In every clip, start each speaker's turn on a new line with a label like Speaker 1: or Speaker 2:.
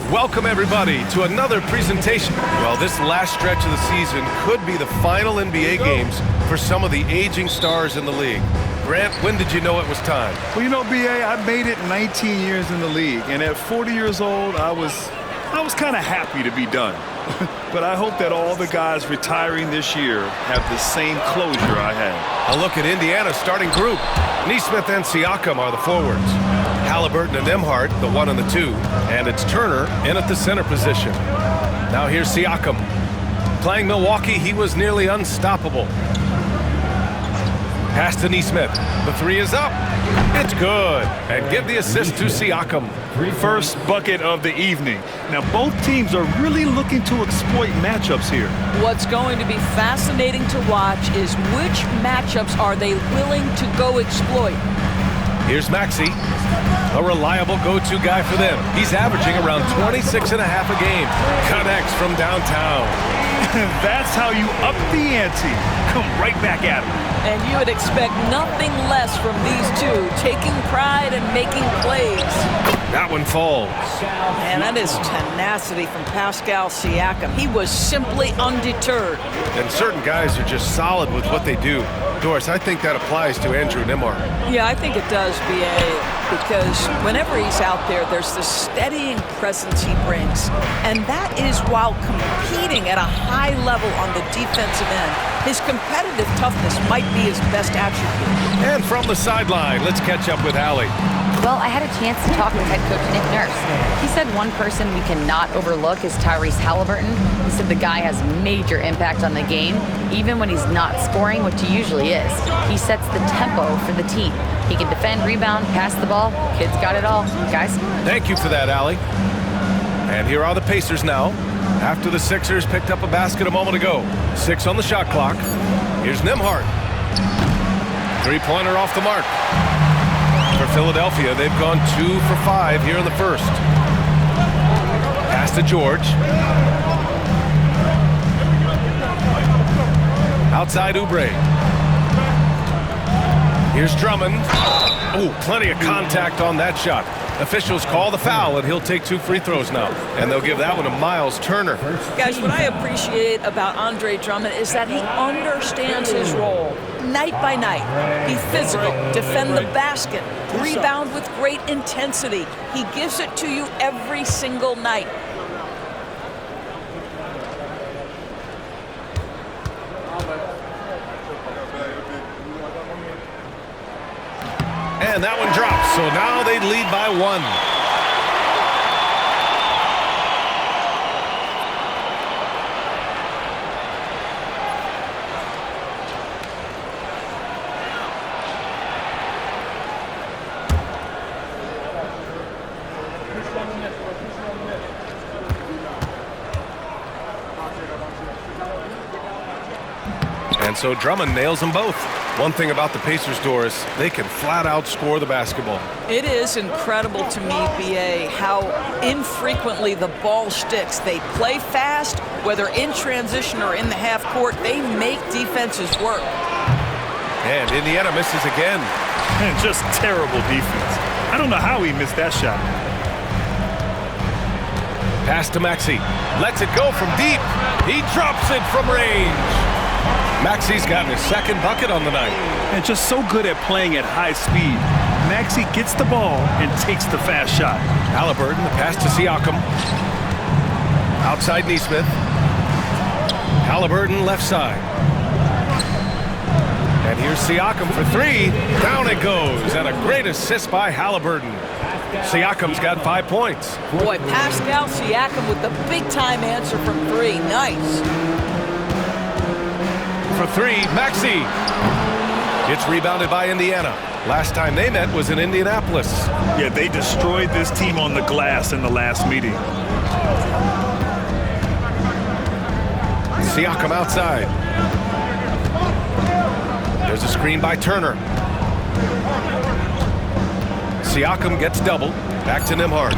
Speaker 1: Welcome, everybody, to another presentation. Well, this last stretch of the season could be the final NBA games for some of the aging stars in the league. Grant, when did you know it was time?
Speaker 2: Well, you know, B.A., I made it 19 years in the league, and at 40 years old, I was kind of happy to be done. But I hope that all the guys retiring this year have the same closure I had.
Speaker 1: A look at Indiana's starting group. Nesmith and Siakam are the forwards. Halliburton and Nembhard, the 1 and the 2. And it's Turner in at the center position. Now here's Siakam. Playing Milwaukee, he was nearly unstoppable. Pass to Nesmith. The 3 is up. It's good. And give the assist to Siakam.
Speaker 2: First bucket of the evening. Now, both teams are really looking to exploit matchups here.
Speaker 3: What's going to be fascinating to watch is which matchups are they willing to go exploit.
Speaker 1: Here's Maxey, a reliable go-to guy for them. He's averaging around 26 and a half a game. Connects from downtown.
Speaker 2: That's how you up the ante. Come right back at him.
Speaker 3: And you would expect nothing less from these two, taking pride and making plays.
Speaker 1: That one falls.
Speaker 3: And that is tenacity from Pascal Siakam. He was simply undeterred.
Speaker 1: And certain guys are just solid with what they do. Doris, I think that applies to Andrew Nembhard.
Speaker 3: Yeah, I think it does, B.A., because whenever he's out there, there's this steadying presence he brings. And that is while competing at a high level on the defensive end. His competitive toughness might be his best attribute.
Speaker 1: And from the sideline, let's catch up with Allie.
Speaker 4: Well, I had a chance to talk with head coach Nick Nurse. He said one person we cannot overlook is Tyrese Halliburton. He said the guy has major impact on the game, even when he's not scoring, which he usually is. He sets the tempo for the team. He can defend, rebound, pass the ball. Kid's got it all. Guys?
Speaker 1: Thank you for that, Allie. And here are the Pacers now, after the Sixers picked up a basket a moment ago. 6 on the shot clock. Here's Nembhard. Three-pointer off the mark. For Philadelphia, they've gone 2 for 5 here in the first. Pass to George. Outside Oubre. Here's Drummond. Oh, plenty of contact on that shot. Officials call the foul, and he'll take 2 free throws now. And they'll give that one to Miles Turner.
Speaker 3: Guys, what I appreciate about Andre Drummond is that he understands his role. Night by night, be physical, defend the basket, rebound with great intensity. He gives it to you every single night.
Speaker 1: And that one drops, so now they lead by 1. And so Drummond nails them both. One thing about the Pacers, Doris, they can flat out score the basketball.
Speaker 3: It is incredible to me, B.A., how infrequently the ball sticks. They play fast, whether in transition or in the half court. They make defenses work.
Speaker 1: And Indiana misses again.
Speaker 2: And just terrible defense. I don't know how he missed that shot.
Speaker 1: Pass to Maxey. Lets it go from deep. He drops it from range. Maxey's gotten his second bucket on the night.
Speaker 2: And just so good at playing at high speed. Maxey gets the ball and takes the fast shot.
Speaker 1: Halliburton, the pass to Siakam. Outside Nesmith. Halliburton left side. And here's Siakam for 3. Down it goes. And a great assist by Halliburton. Siakam's got 5 points.
Speaker 3: Boy, Pascal Siakam with the big-time answer from 3. Nice.
Speaker 1: For 3, Maxey. It's rebounded by Indiana. Last time they met was in Indianapolis.
Speaker 2: Yeah, they destroyed this team on the glass in the last meeting.
Speaker 1: Siakam outside. There's a screen by Turner. Siakam gets doubled. Back to Nembhard.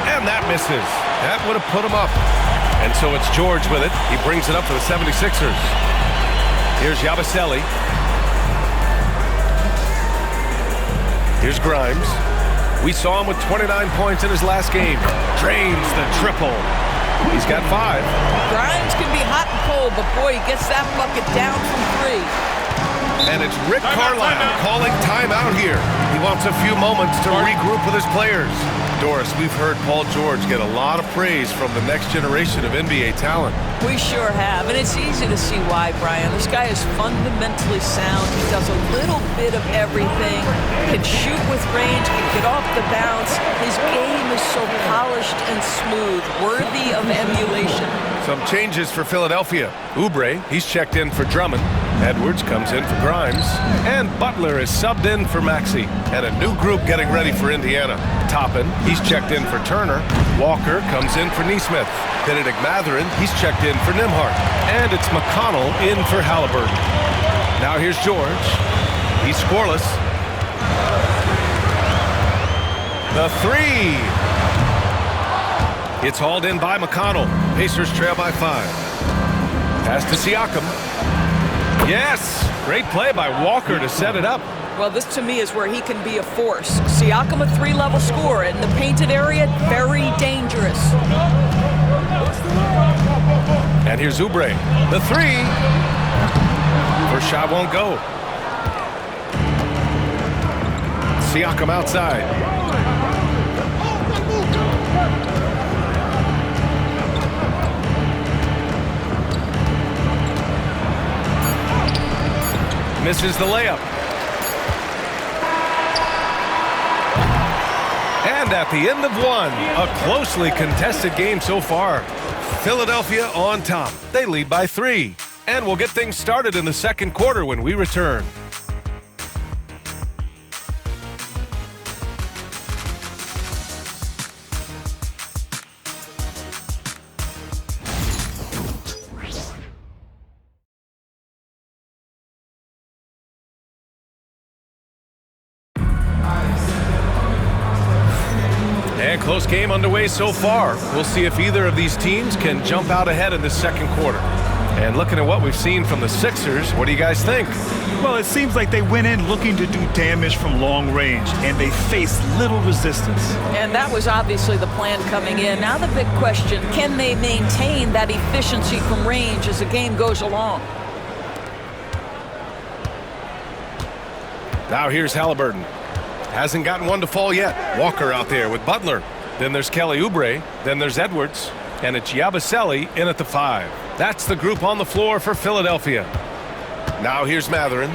Speaker 1: And that misses. That would have put him up. And so it's George with it. He brings it up for the 76ers. Here's Yabusele. Here's Grimes. We saw him with 29 points in his last game. Drains the triple. He's got 5.
Speaker 3: Grimes can be hot and cold, but boy, he gets that bucket down from 3.
Speaker 1: And it's Rick Carlisle calling timeout here. He wants a few moments to regroup with his players. Doris, we've heard Paul George get a lot of praise from the next generation of NBA talent.
Speaker 3: We sure have, and it's easy to see why, Brian. This guy is fundamentally sound. He does a little bit of everything, can shoot with range, can get off the bounce. His game is so polished and smooth, worthy of emulation.
Speaker 1: Some changes for Philadelphia. Oubre, he's checked in for Drummond. Edwards comes in for Grimes. And Butler is subbed in for Maxey. And a new group getting ready for Indiana. Toppin, he's checked in for Turner. Walker comes in for Nesmith. Benedict Mathurin, he's checked in for Nembhard. And it's McConnell in for Halliburton. Now here's George. He's scoreless. The 3. It's hauled in by McConnell. Pacers trail by 5. Pass to Siakam. Yes! Great play by Walker to set it up.
Speaker 3: Well, this to me is where he can be a force. Siakam, a 3-level scorer in the painted area, very dangerous.
Speaker 1: And here's Oubre. The 3. First shot won't go. Siakam outside. Misses the layup. And at the end of 1, a closely contested game so far. Philadelphia on top. They lead by 3. And we'll get things started in the second quarter when we return. And close game underway so far. We'll see if either of these teams can jump out ahead in the second quarter. And looking at what we've seen from the Sixers, what do you guys think?
Speaker 2: Well, it seems like they went in looking to do damage from long range, and they faced little resistance.
Speaker 3: And that was obviously the plan coming in. Now the big question, can they maintain that efficiency from range as the game goes along?
Speaker 1: Now here's Halliburton. Hasn't gotten one to fall yet. Walker out there with Butler. Then there's Kelly Oubre. Then there's Edwards. And it's Yabusele in at the 5. That's the group on the floor for Philadelphia. Now here's Mathurin.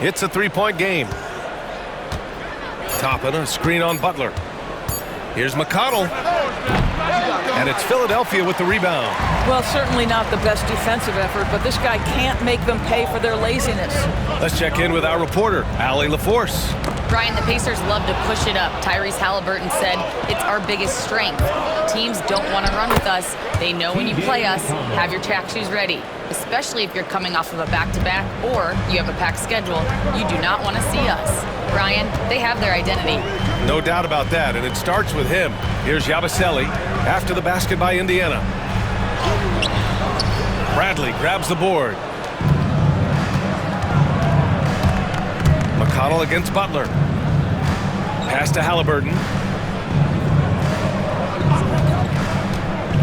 Speaker 1: It's a 3-point game. Toppin, a screen on Butler. Here's McConnell. And it's Philadelphia with the rebound.
Speaker 3: Well, certainly not the best defensive effort, but this guy can't make them pay for their laziness.
Speaker 1: Let's check in with our reporter, Allie LaForce.
Speaker 4: Brian, the Pacers love to push it up. Tyrese Halliburton said it's our biggest strength. Teams don't want to run with us. They know when you play us, have your track shoes ready, especially if you're coming off of a back-to-back or you have a packed schedule. You do not want to see us. Brian, they have their identity.
Speaker 1: No doubt about that, and it starts with him. Here's Yabusele after the basket by Indiana. Bradley grabs the board. McConnell against Butler. Pass to Halliburton.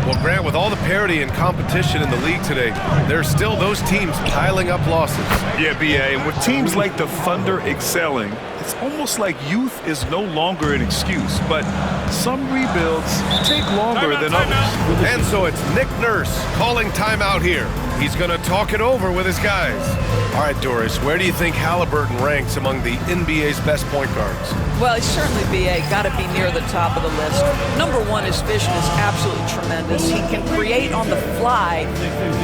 Speaker 1: Well, Grant, with all the parity and competition in the league today, there are still those teams piling up losses.
Speaker 2: Yeah, B.A., and with teams like the Thunder excelling, it's almost like youth is no longer an excuse, but some rebuilds take longer than others.
Speaker 1: And so it's Nick Nurse calling timeout here. He's going to talk it over with his guys. All right, Doris, where do you think Halliburton ranks among the NBA's best point guards?
Speaker 3: Well, he's certainly, B.A., got to be near the top of the list. Number 1, his vision is absolutely tremendous. He can create on the fly.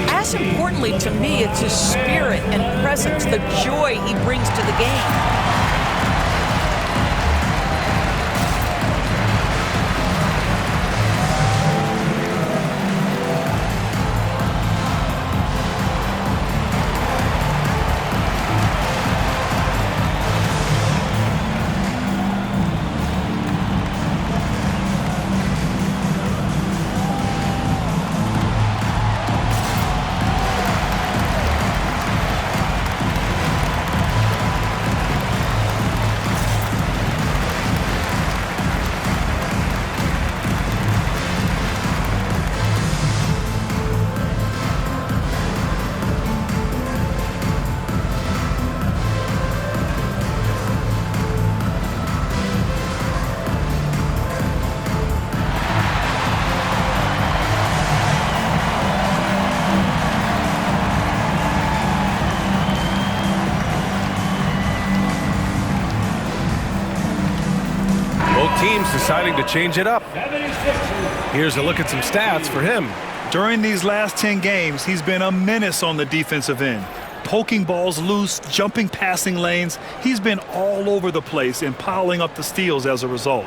Speaker 3: As importantly to me, it's his spirit and presence, the joy he brings to the game.
Speaker 1: trying to change it up. Here's a look at some stats for him.
Speaker 2: During these last 10 games, he's been a menace on the defensive end. Poking balls loose, jumping passing lanes. He's been all over the place and piling up the steals as a result.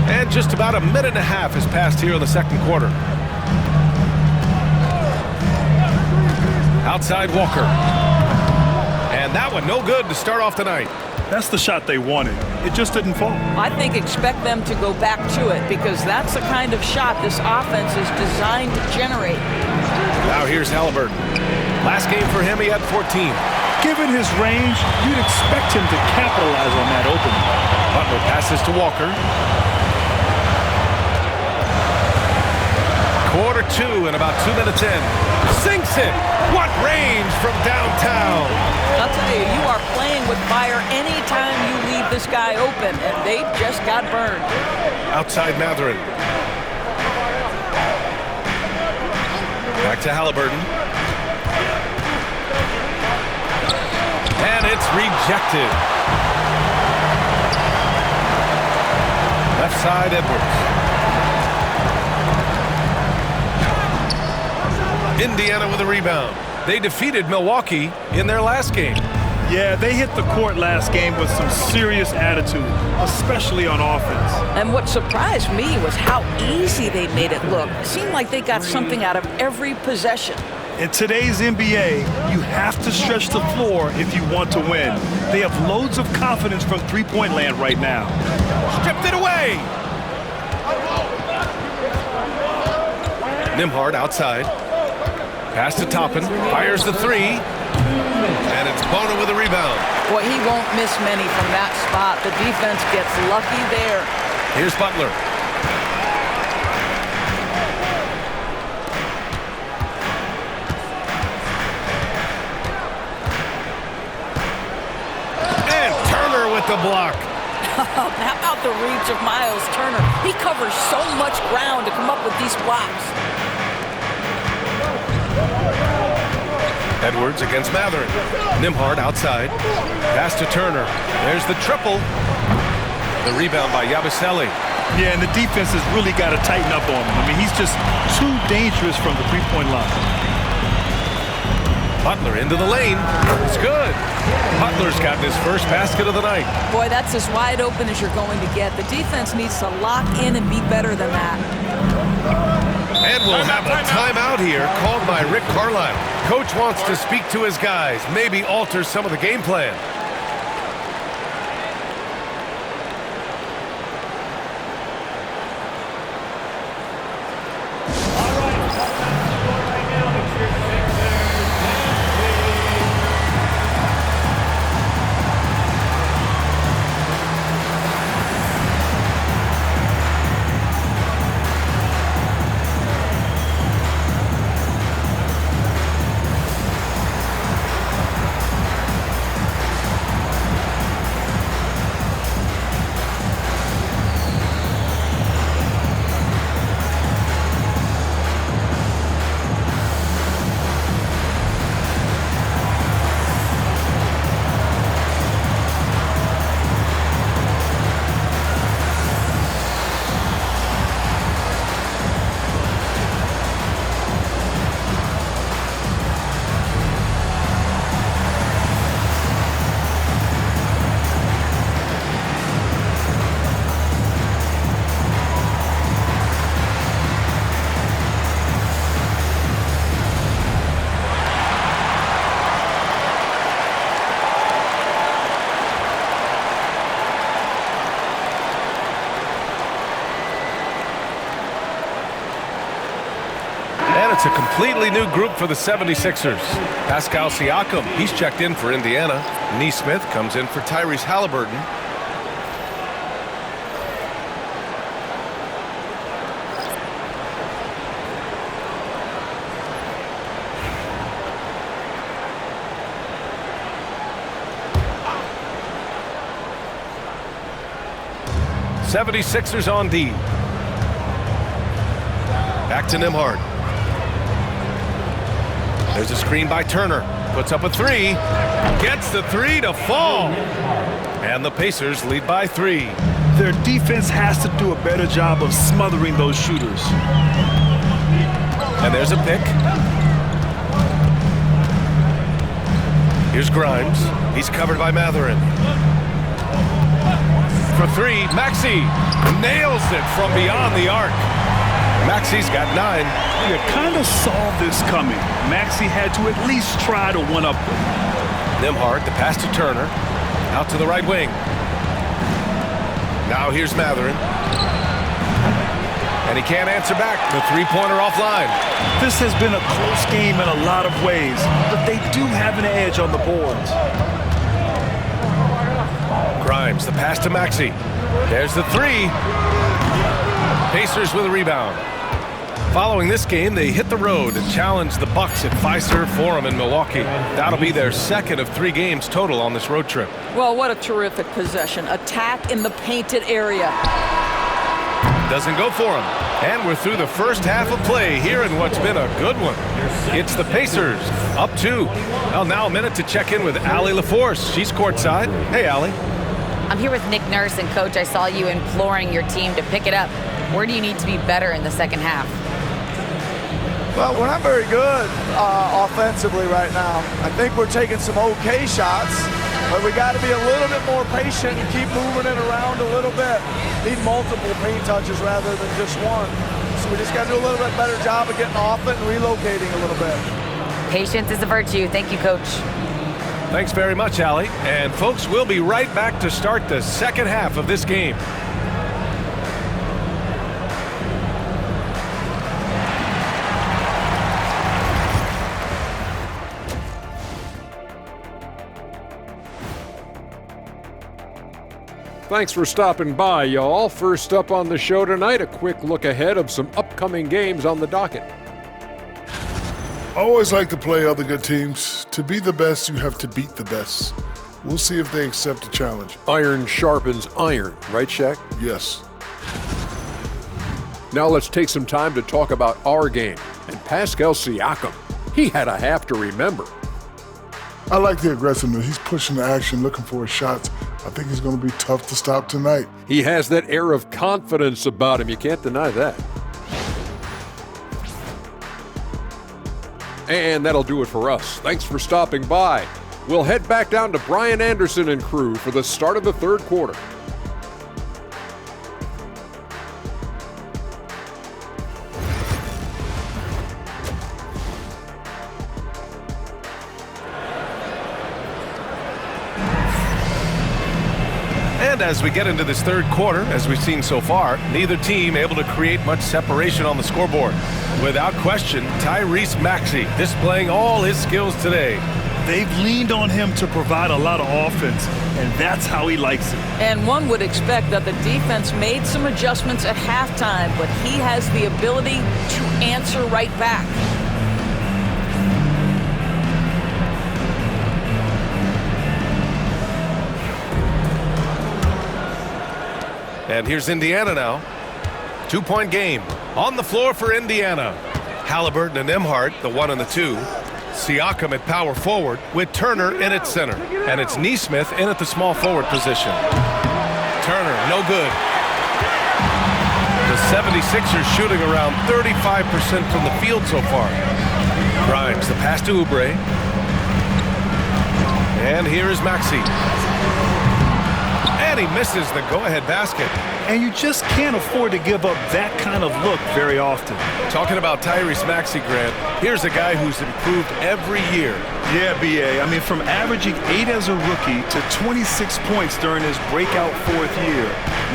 Speaker 1: And just about a minute and a half has passed here in the second quarter. Outside Walker. And that one no good to start off the night.
Speaker 2: That's the shot they wanted. It just didn't fall.
Speaker 3: I think expect them to go back to it because that's the kind of shot this offense is designed to generate.
Speaker 1: Now here's Haliburton. Last game for him, he had 14.
Speaker 2: Given his range, you'd expect him to capitalize on that opening.
Speaker 1: Butler passes to Walker. Quarter two and about 2 minutes in. Sinks it. What range from downtown.
Speaker 3: I'll tell you, you are playing with fire anytime you leave this guy open, and they just got burned.
Speaker 1: Outside Mathurin. Back to Haliburton. And it's rejected. Left side Edwards. Indiana with a rebound. They defeated Milwaukee in their last game.
Speaker 2: Yeah, they hit the court last game with some serious attitude, especially on offense.
Speaker 3: And what surprised me was how easy they made it look. It seemed like they got something out of every possession.
Speaker 2: In today's NBA, you have to stretch the floor if you want to win. They have loads of confidence from three-point land right now.
Speaker 1: Stripped it away. Nembhard outside. Pass to Toppin. Fires the three. And it's Bona with a rebound.
Speaker 3: Boy, he won't miss many from that spot. The defense gets lucky there.
Speaker 1: Here's Butler. And Turner with the block.
Speaker 3: How about the reach of Miles Turner? He covers so much ground to come up with these blocks.
Speaker 1: Edwards against Mathurin. Nembhard outside. Pass to Turner. There's the triple. The rebound by Yabusele.
Speaker 2: Yeah, and the defense has really got to tighten up on him. I mean, he's just too dangerous from the three-point line.
Speaker 1: Butler into the lane. It's good. Butler's got his first basket of the night.
Speaker 3: Boy, that's as wide open as you're going to get. The defense needs to lock in and be better than that.
Speaker 1: And we'll have a timeout here called by Rick Carlisle. Coach wants to speak to his guys, maybe alter some of the game plan. It's a completely new group for the 76ers. Pascal Siakam, he's checked in for Indiana. Nesmith comes in for Tyrese Haliburton. '76ers on D. Back to Nembhard. There's a screen by Turner. Puts up a three. Gets the three to fall. And the Pacers lead by 3.
Speaker 2: Their defense has to do a better job of smothering those shooters.
Speaker 1: And there's a pick. Here's Grimes. He's covered by Mathurin. For 3, Maxey nails it from beyond the arc. Maxey's got 9.
Speaker 2: You kind of saw this coming. Maxey had to at least try to one-up them.
Speaker 1: Nembhard, the pass to Turner. Out to the right wing. Now here's Mathurin. And he can't answer back. The three-pointer offline.
Speaker 2: This has been a close game in a lot of ways, but they do have an edge on the boards.
Speaker 1: Grimes, the pass to Maxey. There's the 3. Pacers with a rebound. Following this game, they hit the road and challenge the Bucks at Fiserv Forum in Milwaukee. That'll be their second of 3 games total on this road trip.
Speaker 3: Well, what a terrific possession. Attack in the painted area.
Speaker 1: Doesn't go for him. And we're through the first half of play here in what's been a good one. It's the Pacers, up 2. Well, now a minute to check in with Allie LaForce. She's courtside. Hey, Allie.
Speaker 4: I'm here with Nick Nurse, and Coach, I saw you imploring your team to pick it up. Where do you need to be better in the second half?
Speaker 5: Well, we're not very good offensively right now. I think we're taking some okay shots, but we got to be a little bit more patient and keep moving it around a little bit. Need multiple paint touches rather than just one. So we just got to do a little bit better job of getting off it and relocating a little bit.
Speaker 4: Patience is a virtue. Thank you, Coach.
Speaker 1: Thanks very much, Allie. And folks, we'll be right back to start the second half of this game.
Speaker 6: Thanks for stopping by, y'all. First up on the show tonight, a quick look ahead of some upcoming games on the docket.
Speaker 7: I always like to play other good teams. To be the best, you have to beat the best. We'll see if they accept the challenge.
Speaker 6: Iron sharpens iron, right, Shaq?
Speaker 7: Yes.
Speaker 6: Now let's take some time to talk about our game and Pascal Siakam. He had a half to remember.
Speaker 7: I like the aggressiveness. He's pushing the action, looking for his shots. I think he's going to be tough to stop tonight.
Speaker 6: He has that air of confidence about him. You can't deny that. And that'll do it for us. Thanks for stopping by. We'll head back down to Brian Anderson and crew for the start of the third quarter.
Speaker 1: And as we get into this third quarter, as we've seen so far, neither team able to create much separation on the scoreboard. Without question, Tyrese Maxey displaying all his skills today.
Speaker 2: They've leaned on him to provide a lot of offense, and that's how he likes it.
Speaker 3: And one would expect that the defense made some adjustments at halftime, but he has the ability to answer right back.
Speaker 1: And here's Indiana now. 2-point game on the floor for Indiana. Halliburton and Nembhard, the 1 and the 2. Siakam at power forward with Turner in at center. And it's Nesmith in at the small forward position. Turner, no good. The 76ers shooting around 35% from the field so far. Grimes, the pass to Oubre. And here is Maxey. And he misses the go-ahead basket.
Speaker 2: And you just can't afford to give up that kind of look very often.
Speaker 1: Talking about Tyrese Maxey, Grant, here's a guy who's improved every year.
Speaker 2: Yeah, B.A. I mean, from averaging 8 as a rookie to 26 points during his breakout 4th year,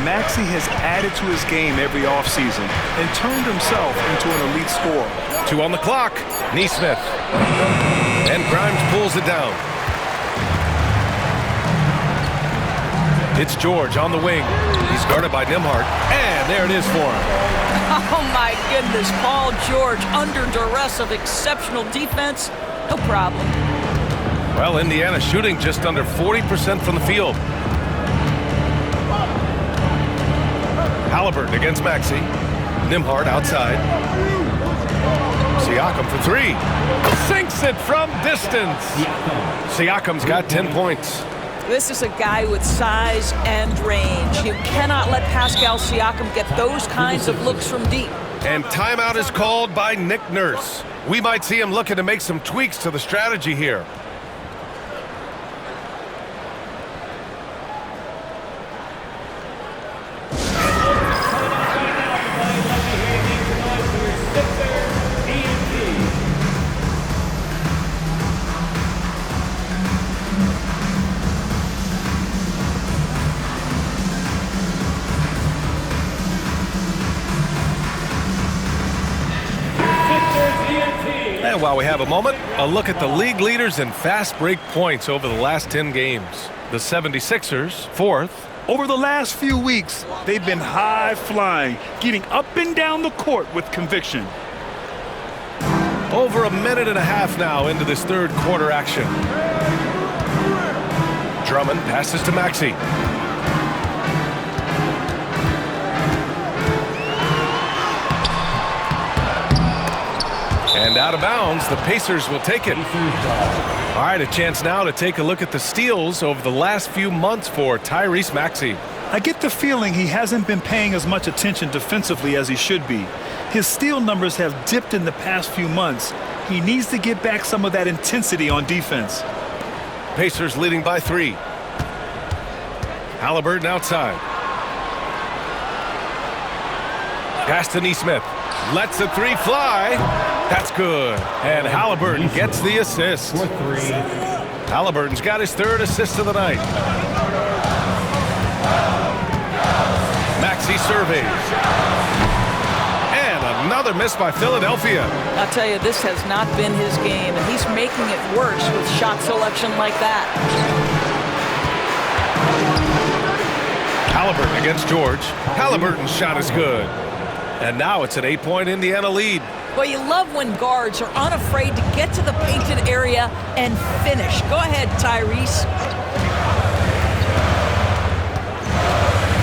Speaker 2: Maxey has added to his game every offseason and turned himself into an elite scorer.
Speaker 1: 2 on the clock. Nesmith. And Grimes pulls it down. It's George on the wing. He's guarded by Nembhard. And there it is for him.
Speaker 3: Oh, my goodness. Paul George under duress of exceptional defense. No problem.
Speaker 1: Well, Indiana shooting just under 40% from the field. Halliburton against Maxey. Nembhard outside. three. Sinks it from distance. Siakam's got 10 points.
Speaker 3: This is a guy with size and range. You cannot let Pascal Siakam get those kinds of looks from deep.
Speaker 1: And timeout is called by Nick Nurse. We might see him looking to make some tweaks to the strategy here. And while we have a moment, a look at the league leaders in fast break points over the last 10 games. The 76ers, fourth.
Speaker 2: Over the last few weeks, they've been high-flying, getting up and down the court with conviction.
Speaker 1: Over a minute and a half now into this third quarter action. Drummond passes to Maxey. And out of bounds, the Pacers will take it. All right, a chance now to take a look at the steals over the last few months for Tyrese Maxey.
Speaker 2: I get the feeling he hasn't been paying as much attention defensively as he should be. His steal numbers have dipped in the past few months. He needs to get back some of that intensity on defense.
Speaker 1: Pacers leading by 3. Haliburton outside. Pass to Nesmith. Lets the three fly. That's good. And Haliburton gets the assist. Haliburton's got his third assist of the night. Maxey surveys. And another miss by Philadelphia.
Speaker 3: I'll tell you, this has not been his game, and he's making it worse with shot selection like that.
Speaker 1: Haliburton against George. Haliburton's shot is good. And now it's an 8-point Indiana lead.
Speaker 3: Well, you love when guards are unafraid to get to the painted area and finish. Go ahead, Tyrese.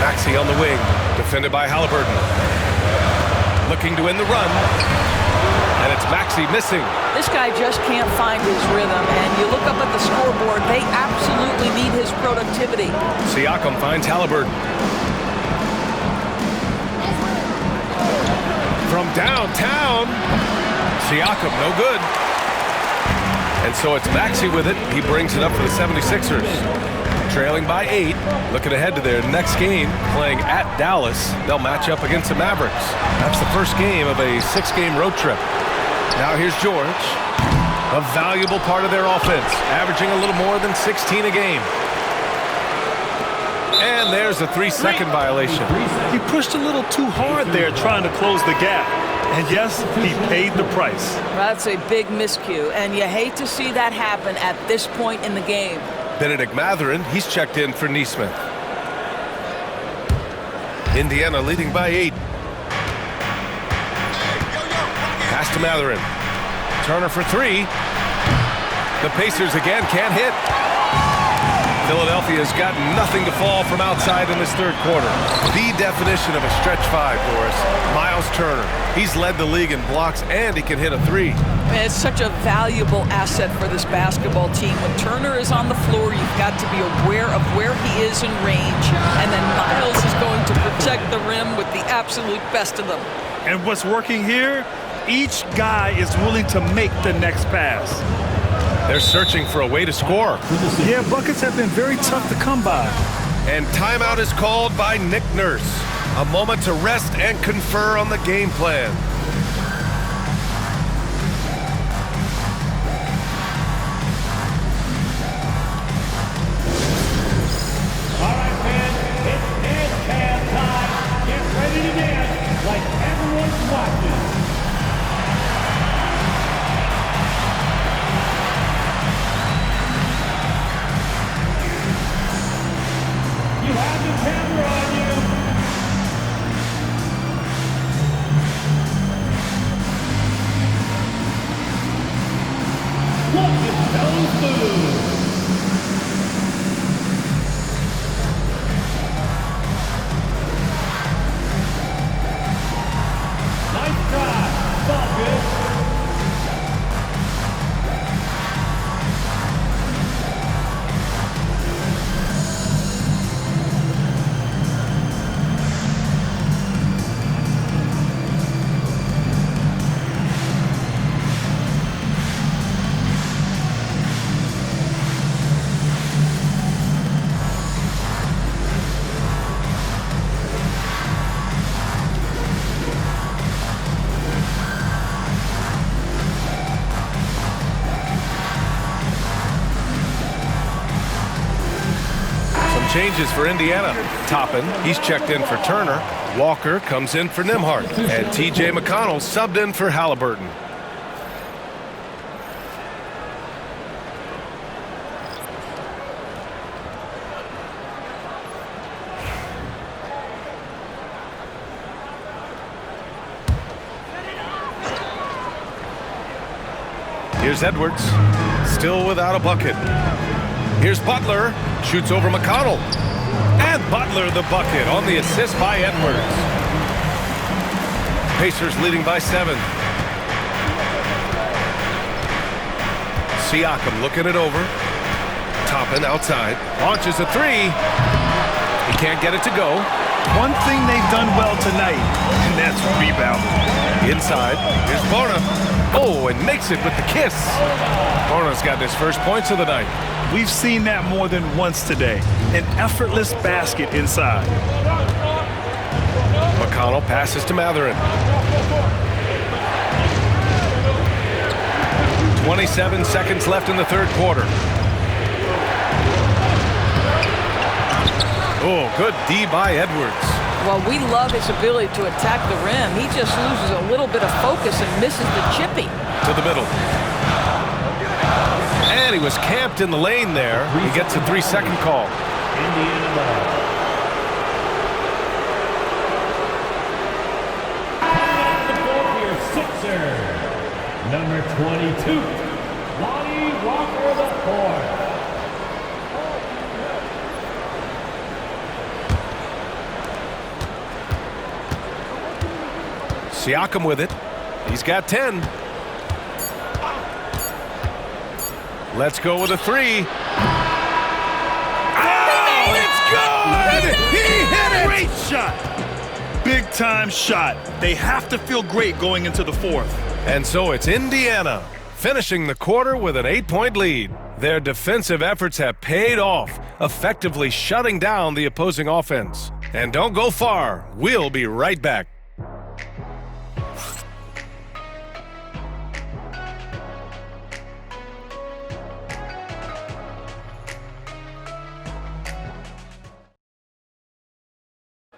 Speaker 1: Maxey on the wing, defended by Haliburton. Looking to win the run. And it's Maxey missing.
Speaker 3: This guy just can't find his rhythm, and you look up at the scoreboard, they absolutely need his productivity.
Speaker 1: Siakam finds Haliburton. From downtown, Siakam, no good. And so it's Maxey with it. He brings it up for the 76ers. Trailing by 8, looking ahead to their next game, playing at Dallas. They'll match up against the Mavericks. That's the first game of a 6-game road trip. Now here's George, a valuable part of their offense, averaging a little more than 16 a game. And there's a 3-second violation.
Speaker 2: He pushed a little too hard there trying to close the gap. And yes, he paid the price.
Speaker 3: That's a big miscue, and you hate to see that happen at this point in the game.
Speaker 1: Benedict Mathurin, he's checked in for Nesmith. Indiana leading by 8. Pass to Mathurin. Turner for 3. The Pacers again can't hit. Philadelphia's got nothing to fall from outside in this third quarter. The definition of a stretch 5, Boris. Miles Turner. He's led the league in blocks, and he can hit a 3.
Speaker 3: It's such a valuable asset for this basketball team. When Turner is on the floor, you've got to be aware of where he is in range, and then Miles is going to protect the rim with the absolute best of them.
Speaker 2: And what's working here? Each guy is willing to make the next pass.
Speaker 1: They're searching for a way to score.
Speaker 2: Yeah, buckets have been very tough to come by.
Speaker 1: And timeout is called by Nick Nurse. A moment to rest and confer on the game plan.
Speaker 8: All right, fans, it's dance time. Get ready to dance like everyone's watching. You have the camera on you. Look at those moves. Nice try. It's all good.
Speaker 1: changes for Indiana. Toppin, he's checked in for Turner. Walker comes in for Nembhard. And T.J. McConnell subbed in for Halliburton. Here's Edwards, still without a bucket. Here's Butler, shoots over McConnell. And Butler the bucket on the assist by Edwards. Pacers leading by 7. Siakam looking it over. Toppin outside, launches a 3. He can't get it to go.
Speaker 2: One thing they've done well tonight, and that's rebounding.
Speaker 1: Inside, here's Bona. Oh, and makes it with the kiss. Bona's got his first points of the night.
Speaker 2: We've seen that more than once today. An effortless basket inside.
Speaker 1: McConnell passes to Mathurin. 27 seconds left in the third quarter. Oh, good D by Edwards.
Speaker 3: Well, we love his ability to attack the rim. He just loses a little bit of focus and misses the chippy.
Speaker 1: To the middle. And he was camped in the lane there. He gets a 3-second call.
Speaker 8: Indiana ball. And the ball for your Sixer, number 22, Lonnie Walker IV.
Speaker 1: Siakam with it. He's got 10. Let's go with a 3. Oh, it's good! He hit it!
Speaker 2: Great shot. Big time shot. They have to feel great going into the fourth.
Speaker 1: And so it's Indiana finishing the quarter with an 8-point lead. Their defensive efforts have paid off, effectively shutting down the opposing offense. And don't go far. We'll be right back.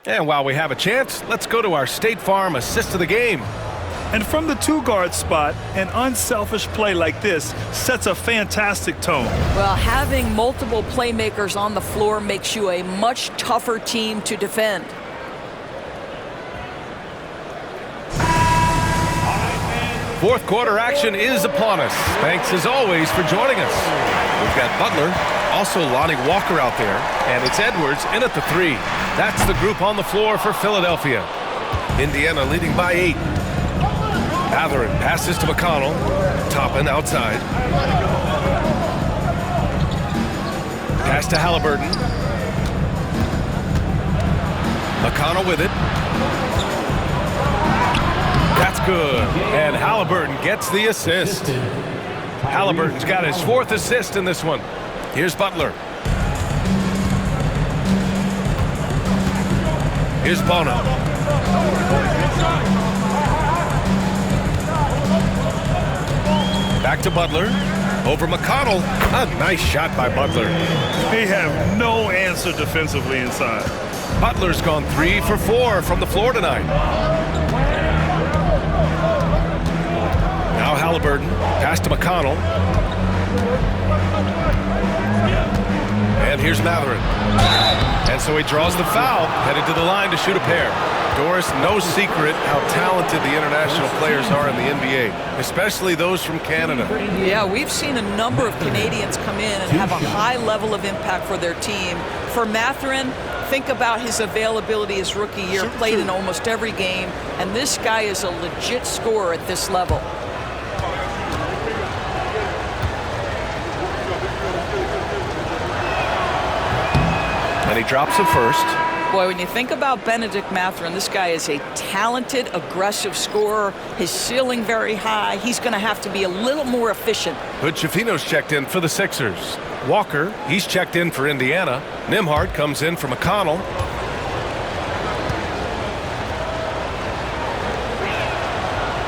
Speaker 1: And while we have a chance, let's go to our State Farm assist of the game.
Speaker 2: And from the 2-guard spot, an unselfish play like this sets a fantastic tone.
Speaker 3: Well, having multiple playmakers on the floor makes you a much tougher team to defend.
Speaker 1: Fourth quarter action is upon us. Thanks as always for joining us. We've got Butler, also Lonnie Walker out there, and it's Edwards in at the 3. That's the group on the floor for Philadelphia. Indiana leading by 8. Mathurin passes to McConnell. Toppin outside. Pass to Halliburton. McConnell with it. That's good. And Halliburton gets the assist. Halliburton's got his 4th assist in this one. Here's Butler. Here's Bona. Back to Butler. Over McConnell. A nice shot by Butler.
Speaker 2: They have no answer defensively inside.
Speaker 1: Butler's gone 3 for 4 from the floor tonight. Now Halliburton. Pass to McConnell. And here's Mathurin. And so he draws the foul, headed to the line to shoot a pair. Doris, no secret how talented the international players are in the NBA, especially those from Canada.
Speaker 3: Yeah, we've seen a number of Canadians come in and have a high level of impact for their team. For Mathurin, think about his availability his rookie year, played in almost every game, and this guy is a legit scorer at this level.
Speaker 1: And he drops it first.
Speaker 3: Boy, when you think about Benedict Mathurin, this guy is a talented, aggressive scorer. His ceiling very high. He's going to have to be a little more efficient.
Speaker 1: Hood Schifino's checked in for the Sixers. Walker, he's checked in for Indiana. Nembhard comes in for McConnell.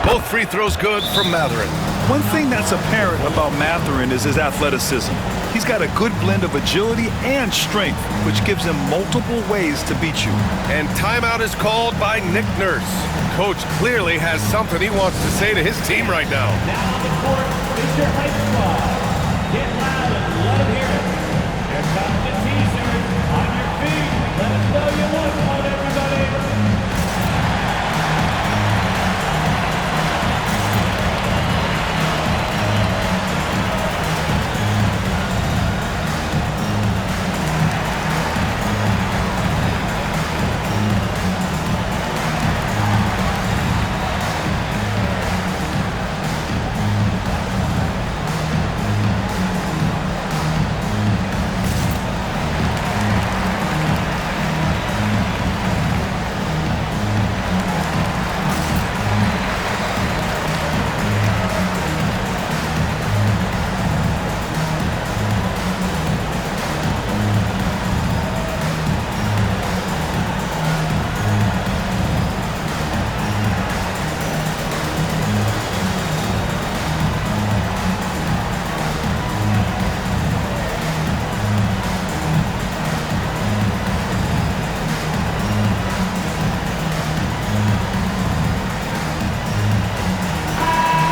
Speaker 1: Both free throws good from Mathurin.
Speaker 2: One thing that's apparent about Mathurin is his athleticism. He's got a good blend of agility and strength, which gives him multiple ways to beat you.
Speaker 1: And timeout is called by Nick Nurse. Coach clearly has something he wants to say to his team right now.
Speaker 8: Now on the court is your hype squad. Get loud and let them hear it. Here comes the teasers. On your feet. Let us know you want one, everybody.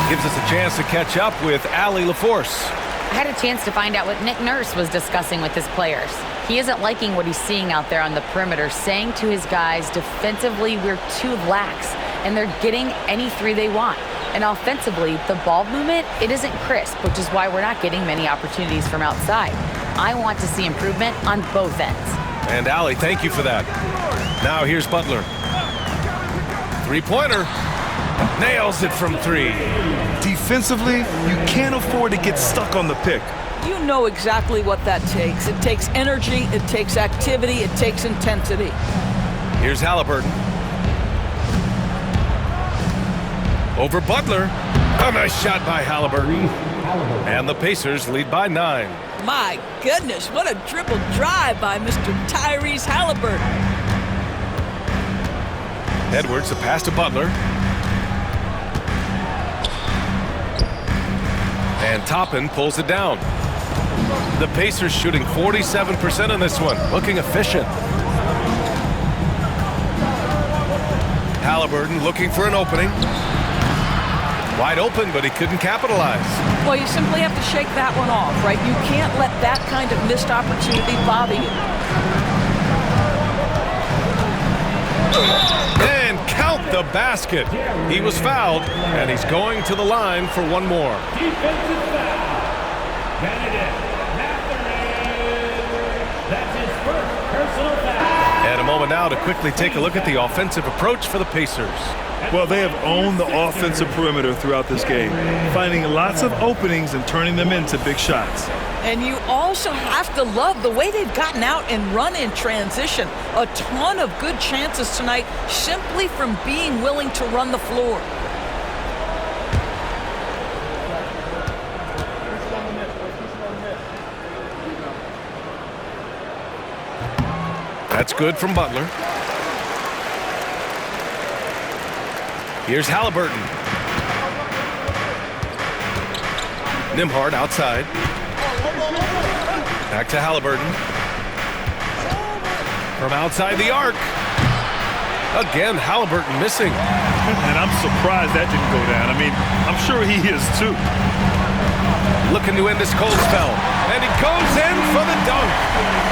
Speaker 1: Gives us a chance to catch up with Allie LaForce.
Speaker 4: I had a chance to find out what Nick Nurse was discussing with his players. He isn't liking what he's seeing out there on the perimeter, saying to his guys, defensively, we're too lax, and they're getting any three they want. And offensively, the ball movement, it isn't crisp, which is why we're not getting many opportunities from outside. I want to see improvement on both ends.
Speaker 1: And Allie, thank you for that. Now here's Butler. Three-pointer. Nails it from three.
Speaker 2: Defensively, you can't afford to get stuck on the pick.
Speaker 3: You know exactly what that takes. It takes energy, it takes activity, it takes intensity.
Speaker 1: Here's Halliburton. Over Butler. A nice shot by Halliburton. And the Pacers lead by 9.
Speaker 3: My goodness, what a dribble drive by Mr. Tyrese Halliburton.
Speaker 1: Edwards, the pass to Butler. And Toppin pulls it down. The Pacers shooting 47% in this one, looking efficient. Halliburton looking for an opening. Wide open, but he couldn't capitalize.
Speaker 3: Well, you simply have to shake that one off, right? You can't let that kind of missed opportunity bother you.
Speaker 1: And count the basket. He was fouled, and he's going to the line for one more.
Speaker 8: Defensive foul. Candidate, that's his first personal foul.
Speaker 1: And a moment now to quickly take a look at the offensive approach for the Pacers.
Speaker 2: Well, they have owned the offensive perimeter throughout this game, finding lots of openings and turning them into big shots.
Speaker 3: And you also have to love the way they've gotten out and run in transition. A ton of good chances tonight simply from being willing to run the floor.
Speaker 1: That's good from Butler. Here's Halliburton. Nembhard outside. Back to Halliburton. From outside the arc. Again, Halliburton missing.
Speaker 2: And I'm surprised that didn't go down. I mean, I'm sure he is too.
Speaker 1: Looking to end this cold spell. And he goes in for the dunk.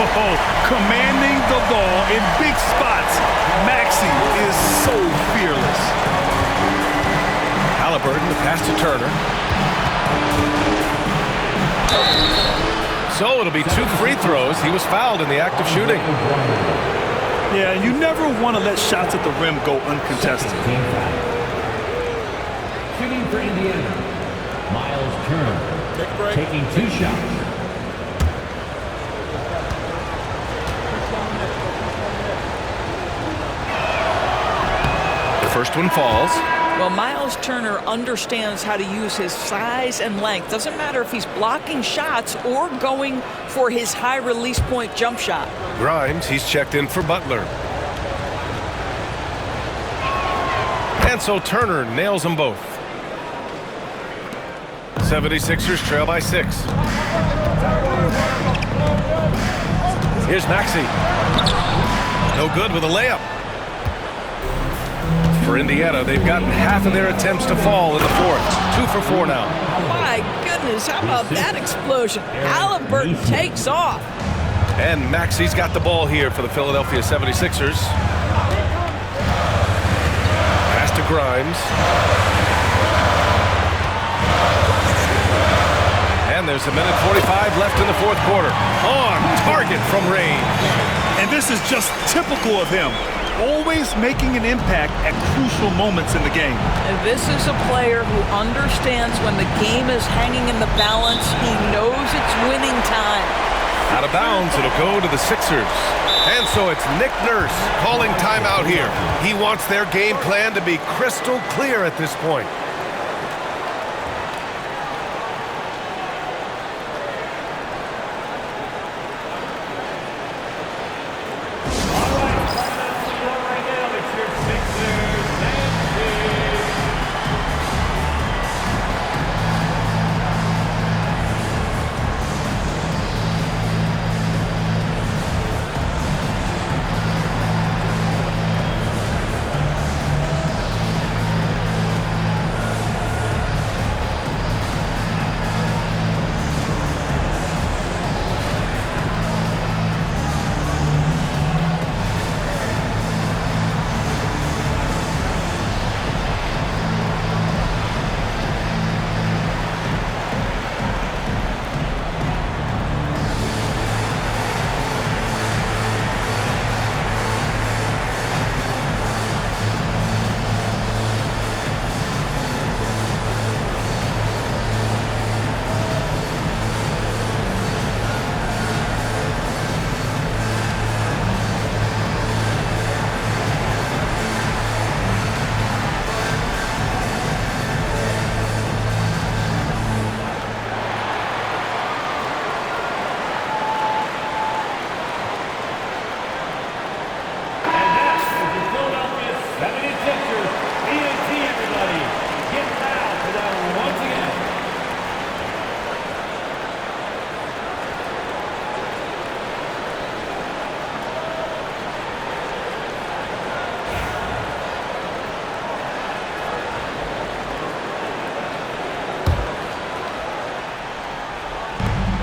Speaker 2: Oh, commanding the ball in big spots. Maxey is so fearless.
Speaker 1: Halliburton, the pass to Turner. So it'll be 2 free throws. He was fouled in the act of shooting.
Speaker 2: Yeah, you never want to let shots at the rim go uncontested.
Speaker 8: Shooting for Indiana, Miles Turner, taking 2 shots.
Speaker 1: The first one falls.
Speaker 3: Well, Miles Turner understands how to use his size and length. Doesn't matter if he's blocking shots or going for his high release point jump shot.
Speaker 1: Grimes, he's checked in for Butler. And so Turner nails them both. 76ers trail by 6. Here's Maxey. No good with a layup. For Indiana, they've gotten half of their attempts to fall in the fourth. 2 for 4 now.
Speaker 3: My goodness, how about that explosion? Halliburton takes off.
Speaker 1: And Maxey's got the ball here for the Philadelphia 76ers. Pass to Grimes. And there's 1:45 left in the fourth quarter. On target from range.
Speaker 2: And this is just typical of him. Always making an impact at crucial moments in the game.
Speaker 3: And this is a player who understands when the game is hanging in the balance. He knows it's winning time.
Speaker 1: Out of bounds, it'll go to the Sixers. And so it's Nick Nurse calling timeout here. He wants their game plan to be crystal clear at this point.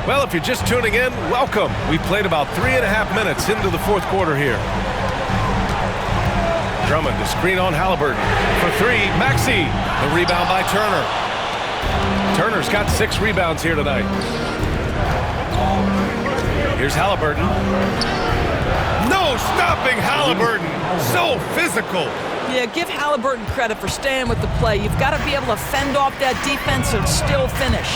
Speaker 1: Well, if you're just tuning in, welcome. We played about 3.5 minutes into the fourth quarter here. Drummond to screen on Halliburton. For 3, Maxey. The rebound by Turner. Turner's got 6 rebounds here tonight. Here's Halliburton. No stopping Halliburton. So physical.
Speaker 3: Yeah, give Halliburton credit for staying with the play. You've got to be able to fend off that defense and still finish.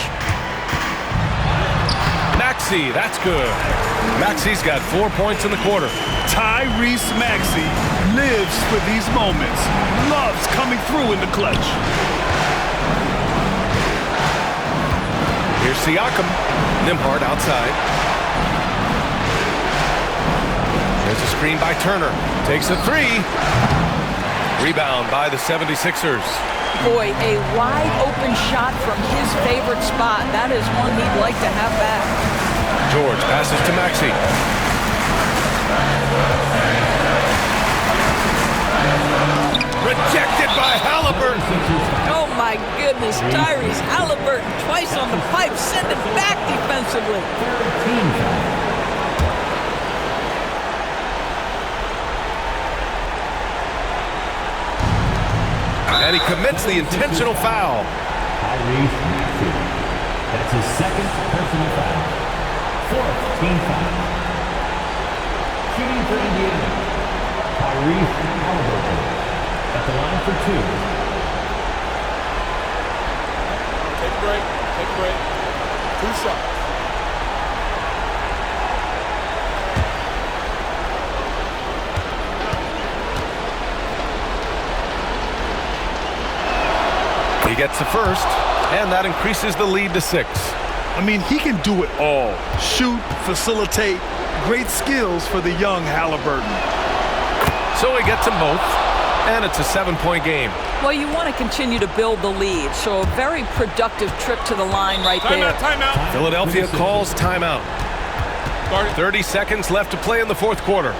Speaker 1: Maxey, that's good. Maxey's got 4 points in the quarter.
Speaker 2: Tyrese Maxey lives for these moments. Loves coming through in the clutch.
Speaker 1: Here's Siakam. Nembhard outside. There's a screen by Turner. Takes a 3. Rebound by the 76ers.
Speaker 3: Boy, a wide open shot from his favorite spot. That is one he'd like to have back.
Speaker 1: George passes to Maxey. Rejected by Halliburton.
Speaker 3: Oh my goodness, Tyrese Halliburton twice on the pipe, send it back defensively.
Speaker 1: And he commits the intentional foul.
Speaker 8: Tyrese Maxey. That's his second personal foul. 4th team foul. Shooting for Indiana, Tyrese Halliburton. At the line for 2.
Speaker 9: Take a break. Take a break. 2 shots.
Speaker 1: He gets the first, and that increases the lead to 6.
Speaker 2: I mean, he can do it all. Shoot, facilitate, great skills for the young Halliburton.
Speaker 1: So he gets them both. and it's a 7-point game.
Speaker 3: Well, you want to continue to build the lead, so a very productive trip to the line right there.
Speaker 9: Timeout.
Speaker 1: Philadelphia calls timeout. 30 seconds left to play in the fourth quarter.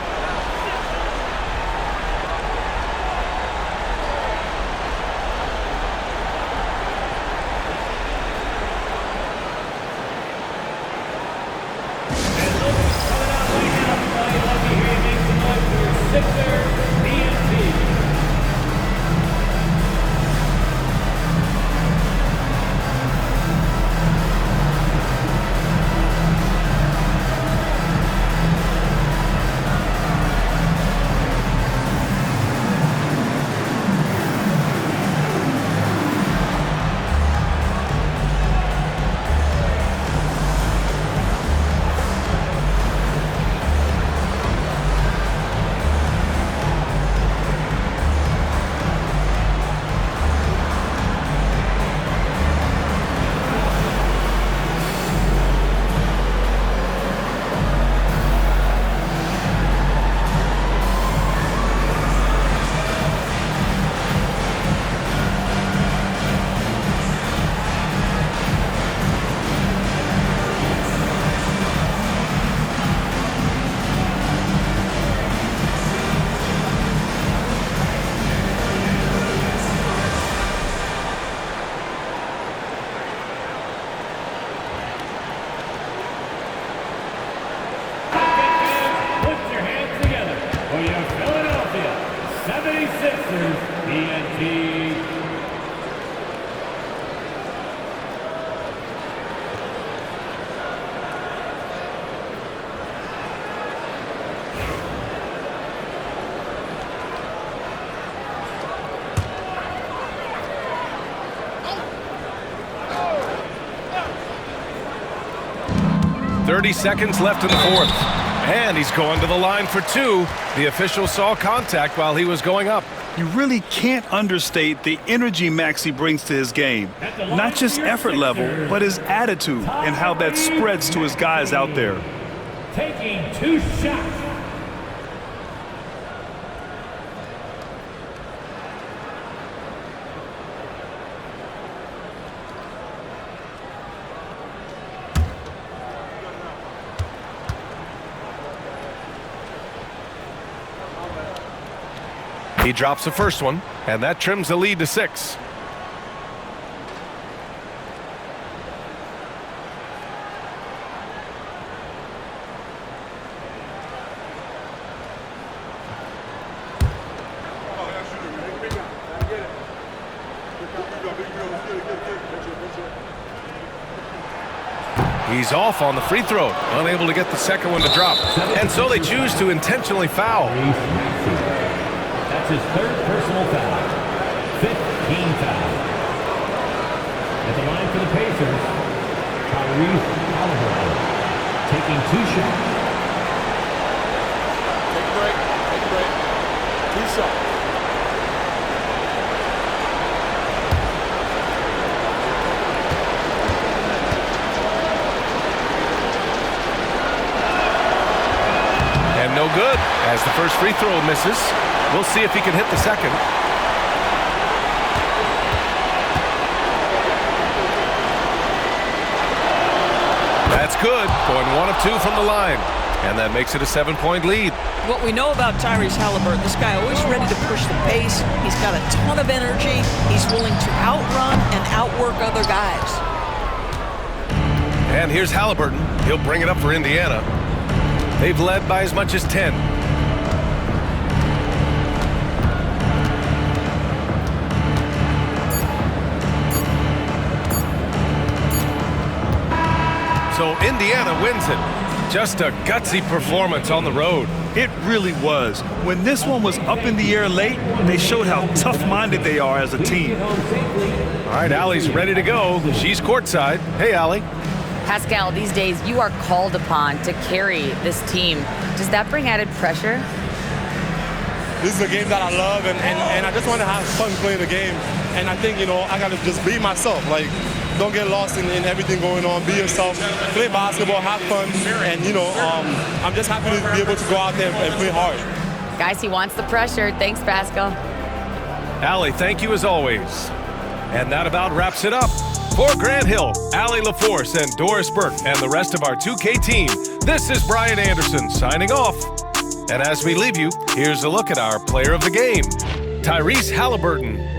Speaker 8: For your Philadelphia 76ers, TNT.
Speaker 1: .30 seconds left in the fourth. And he's going to the line for two. The official saw contact while he was going up.
Speaker 2: You really can't understate the energy Maxey brings to his game. Not just effort level, but his attitude and how that spreads to his guys out there.
Speaker 8: Taking two shots.
Speaker 1: He drops the first one, and that trims the lead to 6. He's off on the free throw, unable to get the second one to drop. And so they choose to intentionally foul.
Speaker 8: That's his third personal foul. 15 foul. At the line for the Pacers, Tyrese Haliburton taking two shots.
Speaker 9: Take a break. Take a break. 2 shots.
Speaker 1: And no good, as the first free throw misses. We'll see if he can hit the second. That's good, going 1 of 2 from the line. And that makes it a 7-point lead.
Speaker 3: What we know about Tyrese Haliburton, this guy always ready to push the pace. He's got a ton of energy. He's willing to outrun and outwork other guys.
Speaker 1: And here's Haliburton. He'll bring it up for Indiana. They've led by as much as 10. So Indiana wins it. Just a gutsy performance on the road.
Speaker 2: It really was. When this one was up in the air late, they showed how tough-minded they are as a team.
Speaker 1: All right, Allie's ready to go. She's courtside. Hey, Allie.
Speaker 4: Pascal, these days you are called upon to carry this team. Does that bring added pressure?
Speaker 10: This is a game that I love, and I just want to have fun playing the game. And I think, I got to just be myself. Like, don't get lost in everything going on. Be yourself. Play basketball, have fun. And, I'm just happy to be able to go out there and play hard.
Speaker 4: Guys, he wants the pressure. Thanks, Pascal.
Speaker 1: Allie, thank you as always. And that about wraps it up. For Grant Hill, Allie LaForce, and Doris Burke, and the rest of our 2K team, this is Brian Anderson signing off. And as we leave you, here's a look at our player of the game, Tyrese Haliburton.